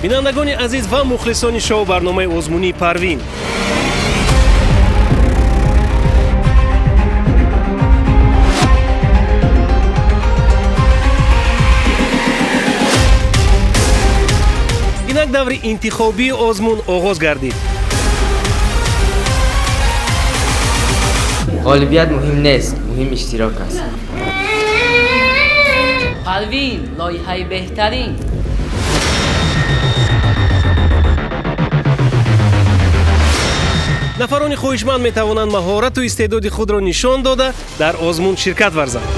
бинандагони азиз ва мухлисони шоу барномаи озмунии Парвин, инак даври интихобии озмун оғоз гардид. غالبیت مهم نیست، مهم اشتراک است. پروین لایحه بهترین. нафарони хоҳишманд метавонанд маҳорату истеъдоди худро нишон дода дар озмун ширкат варзанд.